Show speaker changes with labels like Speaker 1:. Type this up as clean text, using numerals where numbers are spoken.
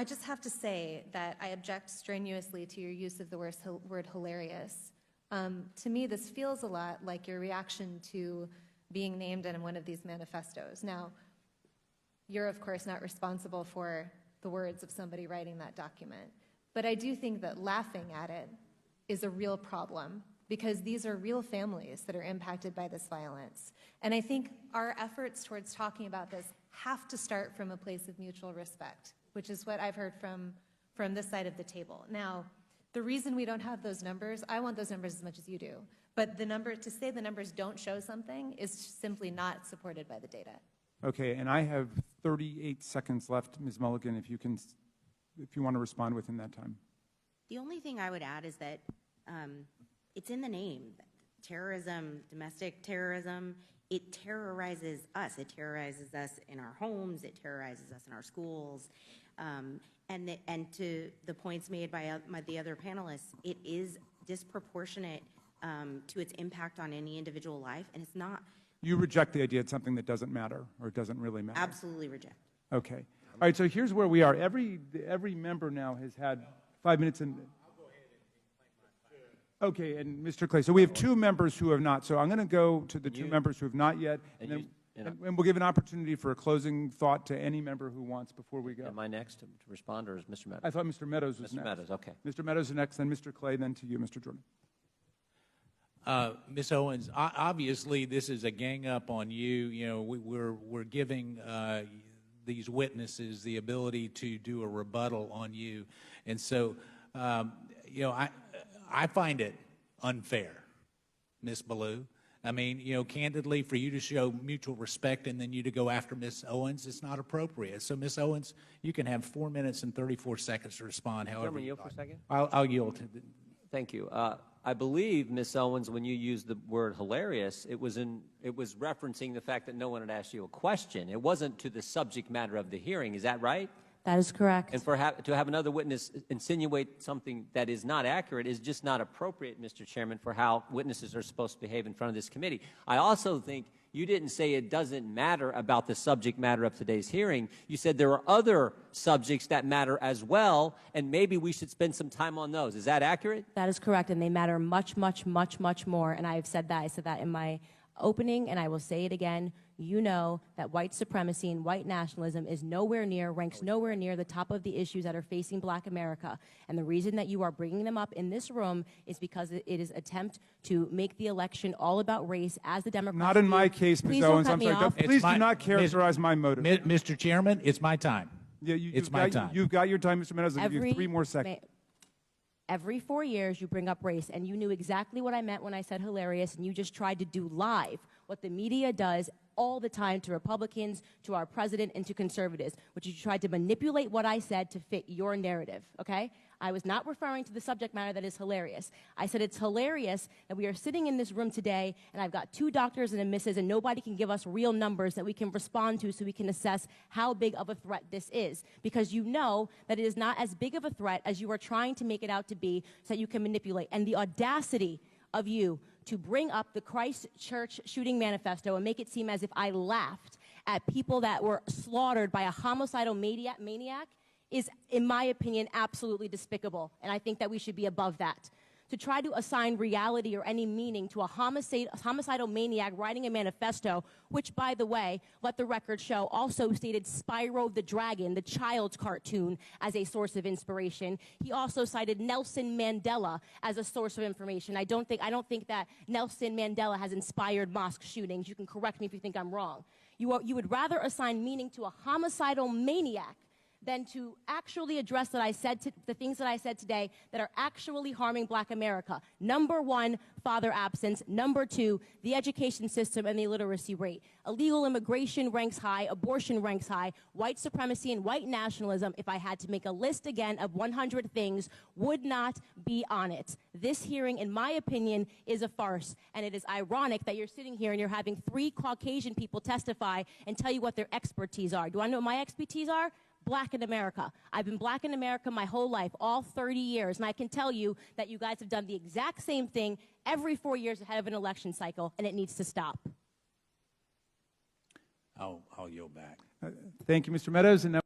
Speaker 1: I just have to say that I object strenuously to your use of the word hilarious. To me, this feels a lot like your reaction to being named in one of these manifestos. Now, you're of course not responsible for the words of somebody writing that document, but I do think that laughing at it is a real problem, because these are real families that are impacted by this violence. And I think our efforts towards talking about this have to start from a place of mutual respect, which is what I've heard from this side of the table. Now, the reason we don't have those numbers, I want those numbers as much as you do, but to say the numbers don't show something is simply not supported by the data.
Speaker 2: Okay, and I have 38 seconds left, Ms. Mulligan, if you want to respond within that time.
Speaker 3: The only thing I would add is that it's in the name. Terrorism, domestic terrorism, it terrorizes us. It terrorizes us in our homes. It terrorizes us in our schools. And to the points made by the other panelists, it is disproportionate to its impact on any individual life, and it's not.
Speaker 2: You reject the idea it's something that doesn't matter, or it doesn't really matter?
Speaker 3: Absolutely reject.
Speaker 2: Okay. All right, so here's where we are. Every member now has had 5 minutes and... Okay, and Mr. Clay, so we have 2 members who have not. So I'm going to go to the 2 members who have not yet, and we'll give an opportunity for a closing thought to any member who wants before we go.
Speaker 4: Am I next to respond, or is Mr. Meadows?
Speaker 2: I thought Mr. Meadows was next.
Speaker 4: Mr. Meadows, okay.
Speaker 2: Mr. Meadows is next, then Mr. Clay, then to you, Mr. Jordan.
Speaker 5: Ms. Owens, obviously this is a gang up on you. You know, we're giving these witnesses the ability to do a rebuttal on you, and so you know, I find it unfair, Ms. Ballou. I mean, you know, candidly, for you to show mutual respect and then you to go after Ms. Owens, it's not appropriate. So, Ms. Owens, you can have 4 minutes and 34 seconds to respond. However,
Speaker 4: yield for a second.
Speaker 5: I'll yield.
Speaker 4: Thank you. I believe, Ms. Owens, when you used the word hilarious, it was referencing the fact that no one had asked you a question. It wasn't to the subject matter of the hearing. Is that right?
Speaker 6: That is correct.
Speaker 4: And to have another witness insinuate something that is not accurate is just not appropriate, Mr. Chairman, for how witnesses are supposed to behave in front of this committee. I also think you didn't say it doesn't matter about the subject matter of today's hearing. You said there are other subjects that matter as well, and maybe we should spend some time on those. Is that accurate?
Speaker 6: That is correct, and they matter much, much, much, much more. And I have said that. I said that in my opening, and I will say it again. You know that white supremacy and white nationalism is ranks nowhere near the top of the issues that are facing Black America. And the reason that you are bringing them up in this room is because it is an attempt to make the election all about race, as the Democrats
Speaker 2: Not in my case, Ms. Owens. I'm sorry. Please do not characterize my motive.
Speaker 5: Mr. Chairman, it's my time.
Speaker 2: Yeah,
Speaker 5: it's my time.
Speaker 2: You've got your time, Mr. Meadows. I'll give you 3 more seconds.
Speaker 6: Every 4 years, you bring up race, and you knew exactly what I meant when I said hilarious, and you just tried to do live what the media does all the time to Republicans, to our president, and to conservatives, which you tried to manipulate what I said to fit your narrative, okay? I was not referring to the subject matter that is hilarious. I said it's hilarious that we are sitting in this room today, and I've got 2 doctors and a missus, and nobody can give us real numbers that we can respond to so we can assess how big of a threat this is. Because you know that it is not as big of a threat as you are trying to make it out to be, so that you can manipulate. And the audacity of you to bring up the Christchurch shooting manifesto and make it seem as if I laughed at people that were slaughtered by a homicidal maniac is, in my opinion, absolutely despicable. And I think that we should be above that. To try to assign reality or any meaning to a homicidal maniac writing a manifesto, which, by the way, let the record show, also stated Spyro the Dragon, the child's cartoon, as a source of inspiration. He also cited Nelson Mandela as a source of information. I don't think that Nelson Mandela has inspired mosque shootings. You can correct me if you think I'm wrong. You would rather assign meaning to a homicidal maniac than to actually address the things that I said today that are actually harming Black America. Number 1, father absence. Number 2, the education system and the illiteracy rate. Illegal immigration ranks high, abortion ranks high, white supremacy and white nationalism, if I had to make a list again of 100 things, would not be on it. This hearing, in my opinion, is a farce, and it is ironic that you're sitting here and you're having 3 Caucasian people testify and tell you what their expertise are. Do I know what my expertise are? Black in America. I've been Black in America my whole life, all 30 years, and I can tell you that you guys have done the exact same thing every 4 years ahead of an election cycle, and it needs to stop.
Speaker 5: I'll yield back.
Speaker 2: Thank you, Mr. Meadows. And now